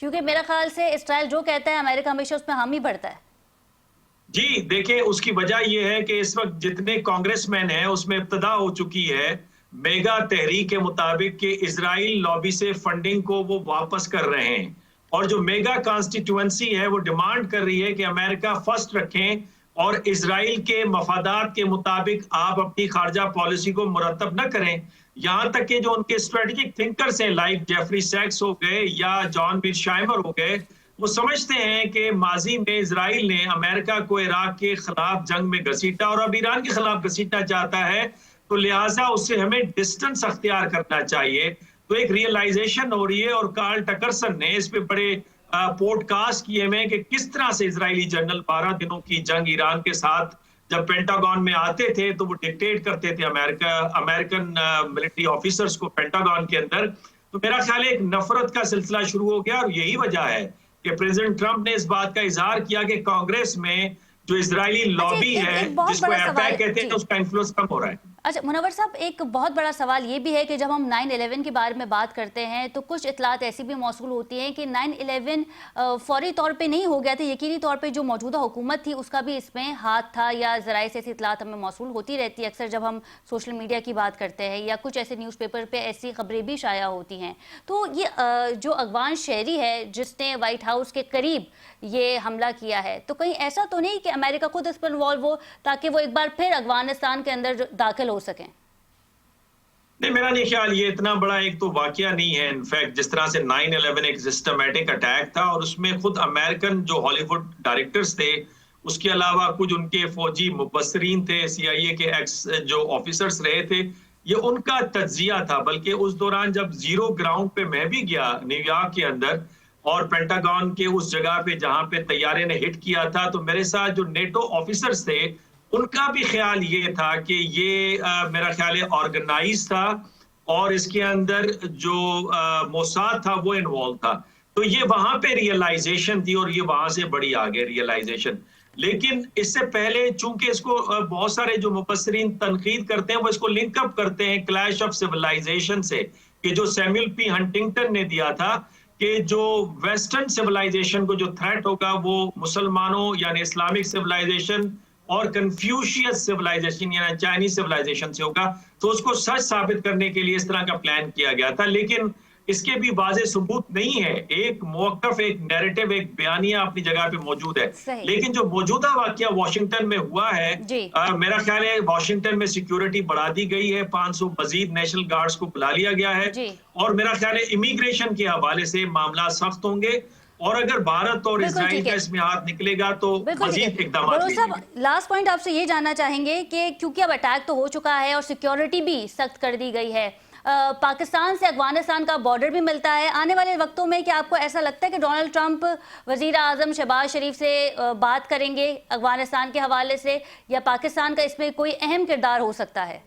क्योंकि मेरा ख्याल से इसराइल जो कहता है अमेरिका हमेशा उसमें हामी भरता है। जी देखिए, उसकी वजह यह है कि इस वक्त जितने कांग्रेसमैन हैं उसमें इब्तदा हो चुकी है मेगा तहरीक के मुताबिक कि इजराइल लॉबी से फंडिंग को वो वापस कर रहे हैं, और जो मेगा कॉन्स्टिट्यूएंसी है वो डिमांड कर रही है कि अमेरिका फर्स्ट रखें और इजराइल के मफादात के मुताबिक आप अपनी खारजा पॉलिसी को मुरतब न करें। यहां तक कि जो उनके स्ट्रेटेजिक थिंकर्स हैं लाइक जेफरी सैक्स हो गए या जॉन मीरशाइमर हो गए, वो समझते हैं कि माजी में इजराइल ने अमेरिका को इराक के खिलाफ जंग में घसीटा और अब ईरान के खिलाफ घसीटना चाहता है, तो लिहाजा उससे हमें डिस्टेंस अख्तियार करना चाहिए। तो एक रियलाइजेशन हो रही है, और कार्ल टकरसन ने इस पे बड़े पॉडकास्ट किए हुए कि किस तरह से इजरायली जनरल 12 दिनों की जंग ईरान के साथ जब पेंटागन में आते थे तो वो डिक्टेट करते थे अमेरिकन मिलिट्री ऑफिसर्स को पेंटागन के अंदर। तो मेरा ख्याल है एक नफरत का सिलसिला शुरू हो गया, और यही वजह है कि प्रेसिडेंट ट्रंप ने इस बात का इजहार किया कि कांग्रेस में जो इजरायली लॉबी है जिसको एपैक कहते हैं उसका इन्फ्लुएंस कम हो रहा है। अच्छा मुनव्वर साहब, एक बहुत बड़ा सवाल ये भी है कि जब हम 9/11 के बारे में बात करते हैं तो कुछ इतलात ऐसी भी मौसूल होती हैं कि 9/11 फौरी तौर पे नहीं हो गया था, यकीनी तौर पे जो मौजूदा हुकूमत थी उसका भी इसमें हाथ था, या ज़राए से ऐसी इतलात हमें मौसूल होती रहती है अक्सर जब हम सोशल मीडिया की बात करते हैं, या कुछ ऐसे न्यूज़पेपर पे ऐसी खबरें भी शाया होती हैं। तो ये जो अफगान शहरी है जिसने वाइट हाउस के करीब ये हमला किया है, तो कहीं ऐसा तो नहीं कि अमेरिका खुद इस पर इन्वॉल्व हो ताकि वो एक बार फिर अफगानिस्तान के अंदर दाखिल हो सकें? नहीं, मेरा नहीं ख्याल ये इतना बड़ा एक तो वाकया नहीं है। इनफैक्ट जिस तरह से 9/11 एक सिस्टमैटिक अटैक था, और उसमें खुद अमेरिकन जो हॉलीवुड डायरेक्टर्स थे, उसके अलावा कुछ उनके फौजी मुबस्सरीन थे, CIA के एक्स जो ऑफिसर्स रहे थे, ये उनका तज्जिया था। बल्कि उस दौरान जब जीरो ग्राउंड पे मैं भी गया न्यूयॉर्क के अंदर, और पेंटागन के उस जगह पे जहां पे तैयारे ने हिट किया था, तो मेरे साथ जो नेटो ऑफिसर्स थे उनका भी ख्याल ये था कि ये मेरा ख्याल है ऑर्गेनाइज था, और इसके अंदर जो मोसाद था वो इन्वॉल्व था। तो ये वहां पे रियलाइजेशन थी, और ये वहां से बड़ी आगे रियलाइजेशन। लेकिन इससे पहले चूंकि इसको बहुत सारे जो मुफस्सिरीन तनकीद करते हैं वो इसको लिंकअप करते हैं क्लैश ऑफ सिविलाइजेशन से, कि जो सैमुअल पी हंटिंगटन ने दिया था कि जो वेस्टर्न सिविलाइजेशन को जो थ्रेट होगा वो मुसलमानों यानी इस्लामिक सिविलाइजेशन और कन्फ्यूशियस सिविलाइजेशन यानी चाइनीज सिविलाइजेशन से होगा। तो उसको सच साबित करने के लिए इस तरह का प्लान किया गया था, लेकिन इसके भी वाज़ेह सबूत नहीं है। एक मौक़िफ़, एक नैरेटिव, एक बयानिया अपनी जगह पे मौजूद है, लेकिन जो मौजूदा वाकया वॉशिंगटन में हुआ है, मेरा ख्याल है वॉशिंगटन में सिक्योरिटी बढ़ा दी गई है, 500 मजीद नेशनल गार्ड्स को बुला लिया गया है, और मेरा ख्याल है इमिग्रेशन के हवाले से मामला सख्त होंगे, और अगर भारत और इजराइल का इसमें हाथ निकलेगा तो मजीद इकदाम लेंगे। लास्ट पॉइंट आपसे ये जानना चाहेंगे कि क्योंकि अब अटैक तो हो चुका है और सिक्योरिटी भी सख्त कर दी गई है, पाकिस्तान से अफगानिस्तान का बॉर्डर भी मिलता है, आने वाले वक्तों में क्या आपको ऐसा लगता है कि डोनाल्ड ट्रंप वजीर आजम शहबाज शरीफ से बात करेंगे अफगानिस्तान के हवाले से, या पाकिस्तान का इसमें कोई अहम किरदार हो सकता है?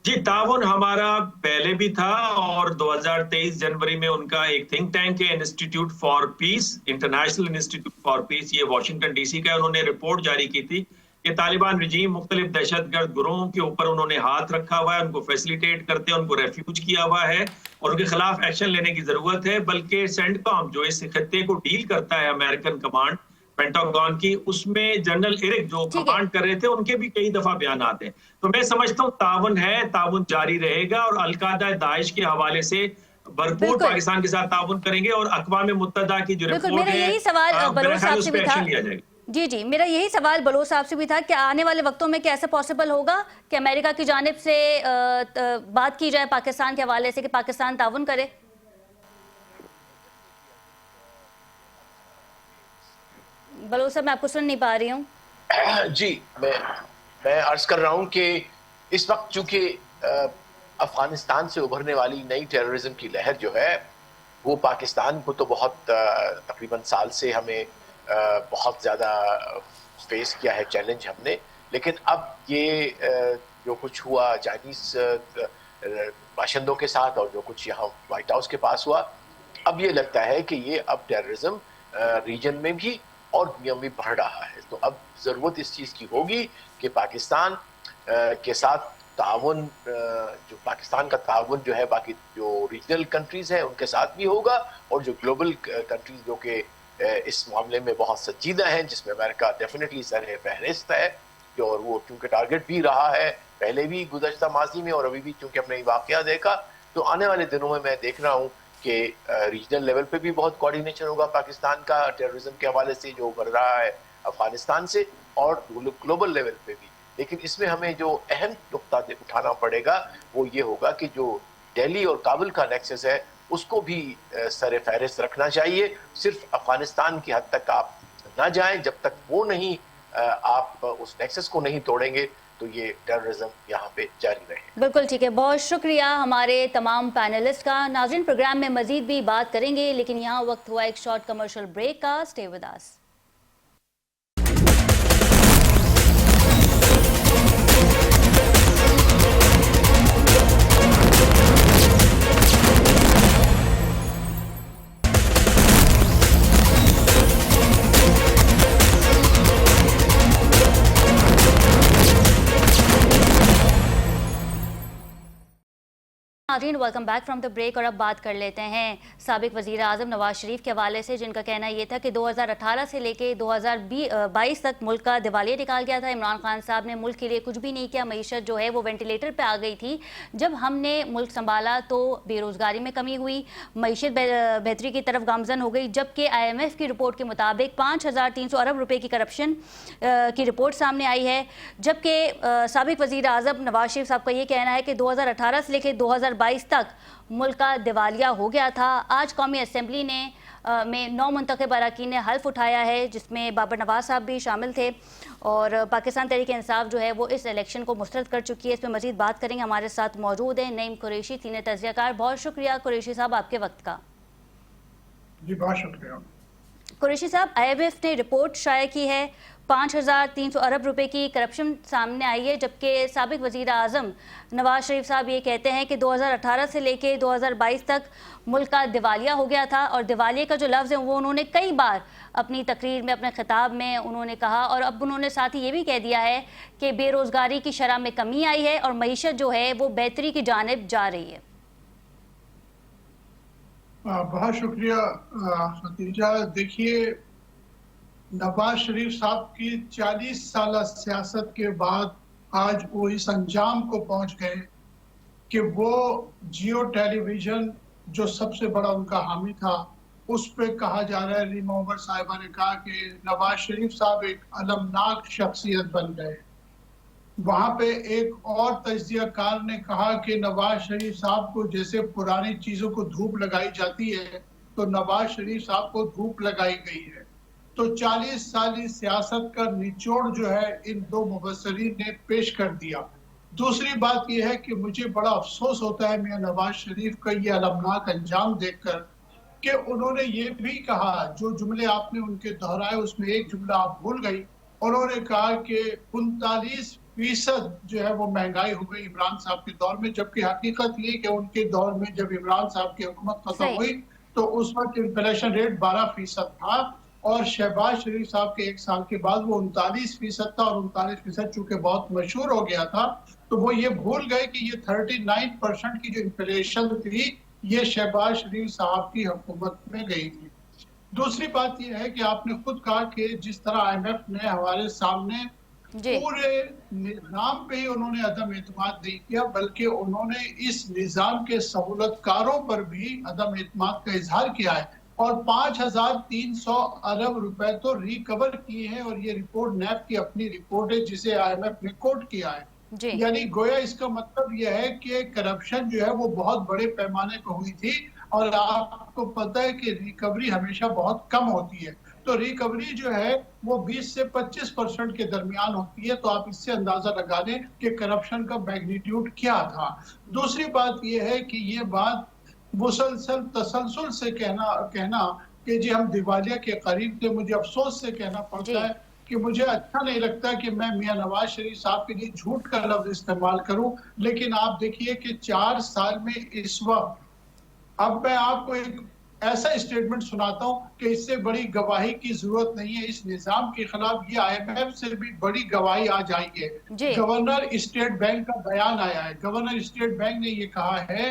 जी, ताउन हमारा पहले भी था, और 2023 जनवरी में उनका एक थिंक टैंक है institute for piece, international institute for piece, ये वॉशिंगटन DC का है, उन्होंने रिपोर्ट जारी की थी कि तालिबान रजीम मुख्तलिफ दहशतगर्द गुरोहों के ऊपर उन्होंने हाथ रखा हुआ है, उनको फैसिलिटेट करते हैं, उनको रेफ्यूज किया हुआ है, और उनके खिलाफ एक्शन लेने की जरूरत है। बल्कि सेंटकॉम जो इस खत्ते को डील करता है अमेरिकन कमांड पेंटागन की, उसमें जनरल एरिक जो कमांड कर रहे थे उनके भी कई दफा बयान आते हैं। तो मैं समझता हूँ ताउन है, ताउन जारी रहेगा, और अलकायदा दाइश के हवाले से भरपूर पाकिस्तान के साथ ताउन करेंगे, और अक़वाम मुत्तहिदा की जो रिपोर्ट है यही सवाल बलोच साहब से भी था। लिया जाएगा। जी, मेरा यही सवाल बलोच साहब से भी था कि आने वाले वक्तों में क्या ऐसा पॉसिबल होगा कि अमेरिका की जानिब से बात की जाए पाकिस्तान के हवाले से कि पाकिस्तान ताउन करे? बलोच साहब, मैं आपको सुन नहीं पा रही हूँ। जी, मैं अर्ज कर रहा हूँ कि इस वक्त चूंकि अफगानिस्तान से उभरने वाली नई टेररिज्म की लहर जो है वो पाकिस्तान को तो बहुत तकरीबन साल से हमें बहुत ज़्यादा फेस किया है चैलेंज हमने, लेकिन अब ये जो कुछ हुआ चाइनीज़ बाशिंदों के साथ और जो कुछ यहाँ व्हाइट हाउस के पास हुआ, अब ये लगता है कि ये अब टेररिज्म रीजन में भी और दुनिया में बढ़ रहा है। तो अब ज़रूरत इस चीज़ की होगी कि पाकिस्तान के साथ ताउन जो पाकिस्तान का ताउन जो है बाकी जो रीजनल कंट्रीज हैं उनके साथ भी होगा, और जो ग्लोबल कंट्रीज जो कि इस मामले में बहुत संजीदा हैं, जिसमें अमेरिका डेफिनेटली सर फहरिस्त है, और वो चूंकि टारगेट भी रहा है पहले भी गुज़श्ता माजी में और अभी भी, चूंकि हमने वाकया देखा, तो आने वाले दिनों में मैं देख रहा हूँ कि रीजनल लेवल पे भी बहुत कोऑर्डिनेशन होगा पाकिस्तान का टेररिज्म के हवाले से जो बढ़ रहा है अफगानिस्तान से, और ग्लोबल लेवल पे भी। लेकिन इसमें हमें जो अहम नुक्ता उठाना पड़ेगा वो ये होगा कि जो दिल्ली और काबुल का नेक्सस है उसको भी सर फहरिस्त रखना चाहिए। सिर्फ अफगानिस्तान की हद तक आप ना जाएं, जब तक वो नहीं आप उस नेक्सस को नहीं तोड़ेंगे तो ये टेररिज्म यहाँ पे जारी रहे। बिल्कुल ठीक है, बहुत शुक्रिया हमारे तमाम पैनलिस्ट का। नाज़रीन, प्रोग्राम में मजीद भी बात करेंगे, लेकिन यहाँ वक्त हुआ एक शॉर्ट कमर्शियल ब्रेक का। Stay with us. नाज़रीन, welcome back from the break. और अब बात कर लेते हैं साबिक वज़ीर आज़म नवाज शरीफ के हवाले से, जिनका कहना ये था कि 2018 से लेके 2022 तक मुल्क का दिवालिया निकाल गया था। इमरान खान साहब ने मुल्क के लिए कुछ भी नहीं किया। मईशत जो है वो वेंटिलेटर पे आ गई थी। जब हमने मुल्क संभाला तो बेरोज़गारी में कमी हुई, मईशत बेहतरी की तरफ गामजन हो गई, जबकि IMF की रिपोर्ट के मुताबिक 5300 अरब रुपये की करप्शन की रिपोर्ट सामने आई है। जबकि साबिक वज़ीर आज़म नवाज शरीफ साहब का ये कहना है कि 2018 से लेकर 2022 तक मुल्क का दिवालिया हो गया था। आज कौमी असम्बली ने में 9 मुंतखब अरकान ने हल्फ उठाया है, जिसमें बाबर नवाज साहब भी शामिल थे, और पाकिस्तान तहरीक इंसाफ जो है वो इस इलेक्शन को मुस्तरद कर चुकी है। इस पर मजीद बात करेंगे। हमारे साथ मौजूद हैं नईम कुरैशी, सीनियर तज्ज़ियाकार। बहुत शुक्रिया कुरैशी साहब आपके वक्त का। जी बहुत शुक्रिया। कुरैशी साहब, IMF ने रिपोर्ट शाया की है, 5300 अरब रुपए की करप्शन सामने आई है, जबकि साबिक वज़ीर आज़म नवाज शरीफ साहब ये कहते हैं कि 2018 से लेके 2022 तक मुल्क का दिवालिया हो गया था। और दिवालिया का जो लफ्ज़ है वो उन्होंने कई बार अपनी तकरीर में, अपने खिताब में उन्होंने कहा, और अब उन्होंने साथ ही ये भी कह दिया है कि बेरोज़गारी की शरह में कमी आई है और मईशत जो है वो बेहतरी की जानिब जा रही है। बहुत शुक्रिया खतीजा। देखिए, नवाज शरीफ साहब की 40 साल सियासत के बाद आज वो इस अंजाम को पहुंच गए कि वो जियो टेलीविजन जो सबसे बड़ा उनका हामी था, उस पे कहा जा रहा है, रीमा उमर साहिबा ने कहा कि नवाज शरीफ साहब एक अलमनाक शख्सियत बन गए। वहां पे एक और तज्जियाकार ने कहा कि नवाज शरीफ साहब को जैसे पुरानी चीजों को धूप लगाई जाती है, तो नवाज शरीफ साहब को धूप लगाई गई है। तो 40 साली सियासत का निचोड़ जो है इन दो मुबस्सरीन ने पेश कर दिया। दूसरी बात यह है कि मुझे बड़ा अफसोस होता है मियां नवाज शरीफ का ये अलमनाक अंजाम देखकर कि उन्होंने ये भी कहा, जो जुमले आपने उनके दोहराए उसमें एक जुमला आप भूल गई। उन्होंने कहा कि 39% जो है वो महंगाई हो गई इमरान साहब के दौर में, जबकि हकीकत ये कि उनके दौर में जब इमरान साहब की हुकूमत खत्म हुई तो उस वक्त इन्फ्लेशन रेट 12% था, और शहबाज शरीफ साहब के 1 साल के बाद वो 39% था, और 39% चूंकि बहुत मशहूर हो गया था तो वो ये भूल गए कि ये 39% की जो इन्फ्लेशन थी ये शहबाज शरीफ साहब की हुकूमत में गई थी। दूसरी बात यह है कि आपने खुद कहा कि जिस तरह IMF ने हमारे सामने पूरे निज़ाम पे ही उन्होंने अदम एतमाद नहीं किया, बल्कि उन्होंने इस निज़ाम के सहूलतकारों पर भी अदम एतमाद का इजहार किया है, और 5300 अरब रुपए तो रिकवर किए हैं। और ये रिपोर्ट NAP की अपनी रिपोर्ट है जिसे IMF ने कोट किया है। यानी गोया इसका मतलब यह है कि करप्शन जो है वो बहुत बड़े पैमाने पर हुई थी, और आपको पता है कि रिकवरी हमेशा बहुत कम होती है। तो रिकवरी जो है वो 20 से 25% के दरमियान होती है। तो आप इससे अंदाजा लगा लें कि करप्शन का मैग्नीट्यूड क्या था। दूसरी बात यह है कि ये बात मुसलसल तसलसल से कहना कि जी हम दिवालिया के करीब थे, मुझे अफसोस से कहना पड़ता है कि मुझे अच्छा नहीं लगता कि मैं मियां नवाज शरीफ साहब के लिए झूठ का लफ्ज इस्तेमाल करूं, लेकिन आप देखिए कि 4 साल में इस वक्त, अब मैं आपको एक ऐसा स्टेटमेंट सुनाता हूं कि इससे बड़ी गवाही की जरूरत नहीं है। इस निजाम के खिलाफ ये IMF से भी बड़ी गवाही आज आई है। जी। गवर्नर स्टेट बैंक का बयान आया है। गवर्नर स्टेट बैंक ने ये कहा है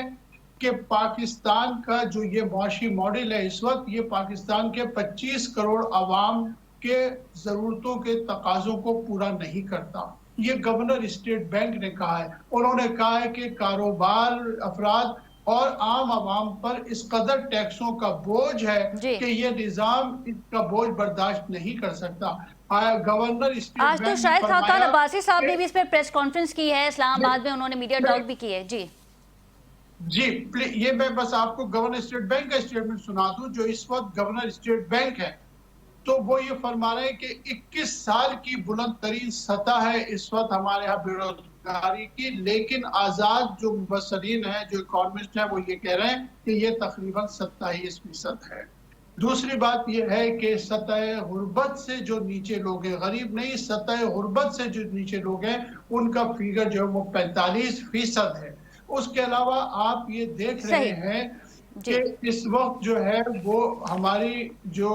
कि पाकिस्तान का जो ये मुआशी मॉडल है इस वक्त, ये पाकिस्तान के 25 करोड़ आवाम के जरूरतों के तकाजों को पूरा नहीं करता। ये गवर्नर स्टेट बैंक ने कहा है। उन्होंने कहा है कि कारोबार अफराद और आम आवाम पर इस कदर टैक्सों का बोझ है कि ये निजाम इसका बोझ बर्दाश्त नहीं कर सकता। गवर्नर स्टेट आज तो शायद खाकान अब्बासी साहब ने भी इस पर प्रेस कॉन्फ्रेंस की है, इस्लामाबाद में उन्होंने मीडिया टॉक भी की है। जी जी, ये मैं बस आपको गवर्नर स्टेट बैंक का स्टेटमेंट सुना दूं। जो इस वक्त गवर्नर स्टेट बैंक है तो वो ये फरमा रहे हैं कि 21 साल की बुलंद तरीन सतह है इस वक्त हमारे यहाँ बेरोजगारी की, लेकिन आजाद जो मुबसरीन है, जो इकोनॉमिस्ट है, वो ये कह रहे हैं कि ये तकरीबन 27% है। दूसरी बात ये है कि सतह गुर्बत से जो नीचे लोग हैं, गरीब नहीं, सतह गुर्बत से जो नीचे लोग हैं, उनका फिगर जो है वो 45% है। उसके अलावा आप ये देख रहे हैं कि इस वक्त जो है वो हमारी जो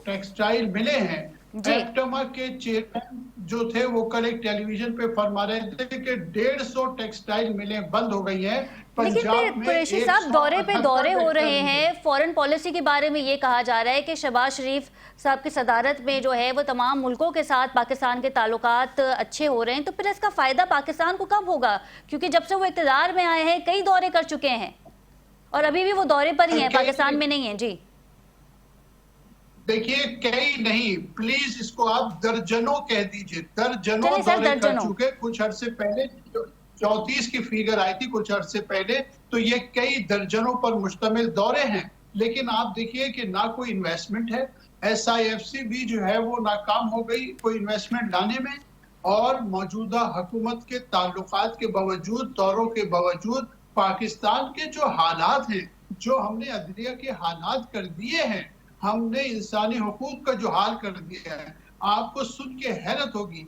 टेक्सटाइल मिले हैं, एप्टमा के चेयरमैन जो थे वो कल एक टेलीविजन पे फरमा रहे थे कि 150 टेक्सटाइल मिलें बंद हो गई हैं। लेकिन फिर कुरैशी साहब दौरे पे दौरे हो रहे हैं, फॉरेन पॉलिसी के बारे में ये कहा जा रहा है कि शहबाज शरीफ साहब की सदारत में जो है वो तमाम मुल्कों के साथ पाकिस्तान के ताल्लुकात अच्छे हो रहे हैं, तो फिर इसका फायदा पाकिस्तान को कब होगा? क्योंकि जब से वो इक़्तिदार में आए हैं कई दौरे कर चुके हैं और अभी भी वो दौरे पर ही हैं, पाकिस्तान में नहीं है। जी देखिए, कई नहीं, प्लीज इसको आप दर्जनों कह दीजिए। दर्जनों दौरे कर चुके। कुछ अरसे पहले 34 की फिगर आई थी कुछ अरसे पहले, तो ये कई दर्जनों पर मुश्तमिल दौरे हैं। लेकिन आप देखिए कि ना कोई इन्वेस्टमेंट है। SIFC भी जो है वो नाकाम हो गई कोई इन्वेस्टमेंट लाने में, और मौजूदा हुकूमत के ताल्लुकात के बावजूद, दौरों के बावजूद, पाकिस्तान के जो हालात हैं, जो हमने अदलिया के हालात कर दिए हैं, हमने इंसानी हुकूक का जो हाल कर दिया है, आपको सुन के हैरत होगी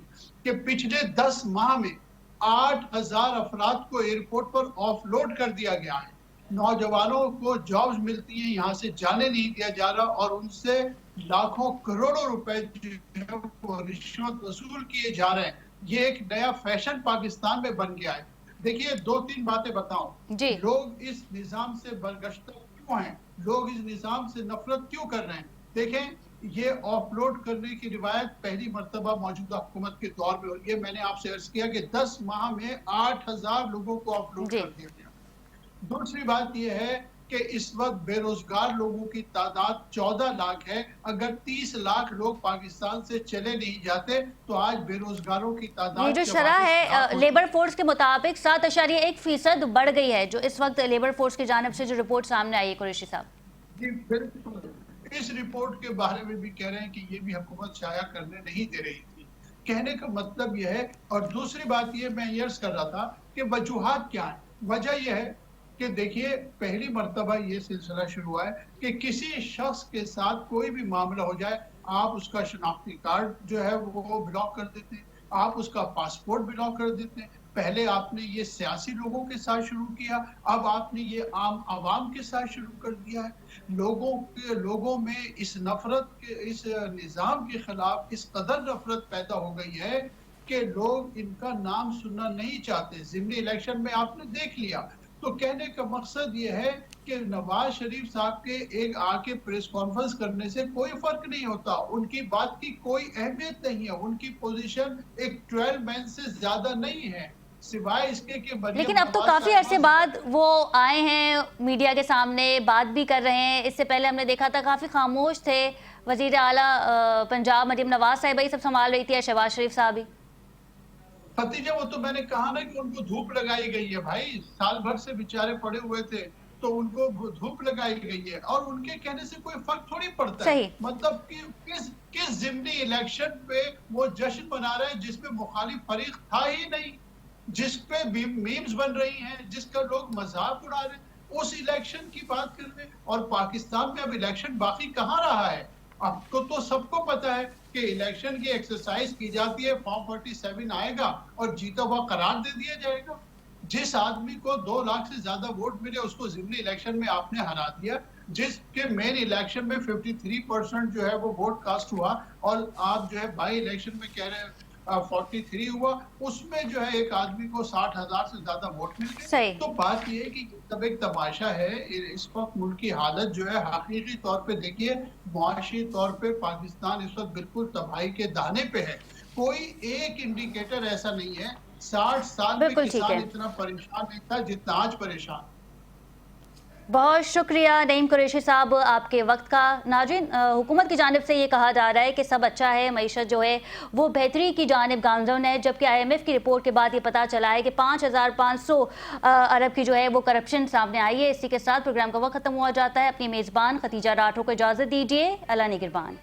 कि पिछले 10 माह में 8,000 अफराद को एयरपोर्ट पर ऑफलोड कर दिया गया है। नौजवानों को जॉब्स मिलती हैं, यहाँ से जाने नहीं दिया जा रहा, और उनसे लाखों करोड़ों रुपए जो है वो रिश्वत वसूल किए जा रहे हैं। ये एक नया फैशन पाकिस्तान में बन गया है। देखिए, 2-3 बातें बताऊं। लोग इस निजाम से बरगश्ता क्यों हैं? लोग इस निजाम से नफरत क्यों कर रहे हैं? देखें, ये ऑफलोड करने की रिवायत पहली मर्तबा मौजूदा हुकूमत के दौर में हुई है। मैंने आपसे अर्ज किया कि 10 माह में 8,000 लोगों को ऑफलोड कर दिया गया। दूसरी बात यह है कि इस वक्त बेरोजगार लोगों की तादाद 14 लाख है। अगर 30 लाख लोग पाकिस्तान से चले नहीं जाते तो आज बेरोजगारों की तादाद, ये जो शरह है लेबर फोर्स के मुताबिक 7.1% बढ़ गई है, जो इस वक्त लेबर फोर्स की जानिब से जो रिपोर्ट सामने आई है कुरैशी साहब। जी बिल्कुल, इस रिपोर्ट के बारे में भी कह रहे हैं कि ये भी हुकूमत शाया करने नहीं दे रही थी। कहने का मतलब यह है। और दूसरी बात ये मैं ये अर्ज कर रहा था कि वजूहात क्या है। वजह यह है कि देखिए, पहली मर्तबा ये सिलसिला शुरू हुआ है कि किसी शख्स के साथ कोई भी मामला हो जाए, आप उसका शनाख्ती कार्ड जो है वो ब्लॉक कर देते हैं, आप उसका पासपोर्ट ब्लॉक कर देते हैं। पहले आपने ये सियासी लोगों के साथ शुरू किया, अब आपने ये आम आवाम के साथ शुरू कर दिया है। लोगों में इस नफरत के, इस निजाम के खिलाफ इस कदर नफरत पैदा हो गई है कि लोग इनका नाम सुनना नहीं चाहते। ज़िमनी इलेक्शन में आपने देख लिया। तो कहने का मकसद ये है कि नवाज शरीफ साहब के एक आके प्रेस कॉन्फ्रेंस करने से कोई फर्क नहीं होता, उनकी बात की कोई अहमियत नहीं है, उनकी पोजीशन एक 12 मैन से ज्यादा नहीं है, सिवाय इसके कि लेकिन अब तो काफी अरसे बाद वो आए हैं मीडिया के सामने, बात भी कर रहे हैं। इससे पहले हमने देखा था काफी खामोश थे। वजीर आला पंजाब मरियम नवाज साहिबा ही सब संभाल रही थी, शहबाज शरीफ साहब ही। भतीजा, वो तो मैंने कहा ना कि उनको धूप लगाई गई है भाई, साल भर से बेचारे पड़े हुए थे तो उनको धूप लगाई गई है, और उनके कहने से कोई फर्क थोड़ी पड़ता है। मतलब कि किस ज़िमनी इलेक्शन पे वो जश्न मना रहे हैं जिसपे मुखालिफ फरीक था ही नहीं, जिसपे मीम्स बन रही हैं, जिसका लोग मजाक उड़ा रहे हैं, उस इलेक्शन की बात कर रहे हैं। और पाकिस्तान में अब इलेक्शन बाकी कहाँ रहा है? आपको तो सबको पता है कि इलेक्शन की एक्सरसाइज की जाती है, फॉर्म 47 आएगा और जीता हुआ करार दे दिया जाएगा। जिस आदमी को 2 लाख से ज्यादा वोट मिले उसको जिमनी इलेक्शन में आपने हरा दिया, जिसके मेन इलेक्शन में 53% जो है वो वोट कास्ट हुआ, और आप जो है बाई इलेक्शन में कह रहे हैं 43 हुआ, उसमें जो है एक आदमी को 60,000 से ज्यादा वोट मिल सही। गए। तो बात ये है कि तब एक तमाशा है, इस वक्त मुल्क की हालत जो है हकीकी तौर पे देखिए, मुआशी तौर पे पाकिस्तान इस वक्त बिल्कुल तबाही के दाने पे है। कोई एक इंडिकेटर ऐसा नहीं है, 60 साल में बिल्कुल ठीक किसान है। इतना परेशान नहीं था जितना आज परेशान। बहुत शुक्रिया नईम कुरैशी साहब आपके वक्त का। नाज़रीन, हुकूमत की जानिब से ये कहा जा रहा है कि सब अच्छा है, मईशत जो है वो बेहतरी की जानिब गामज़न है, जबकि IMF की रिपोर्ट के बाद ये पता चला है कि 5,500 अरब की जो है वो करप्शन सामने आई है। इसी के साथ प्रोग्राम का वक्त खत्म हुआ जाता है। अपनी मेज़बान खतीजा राठौर को इजाज़त दीजिए। अल्लाह निगहबान।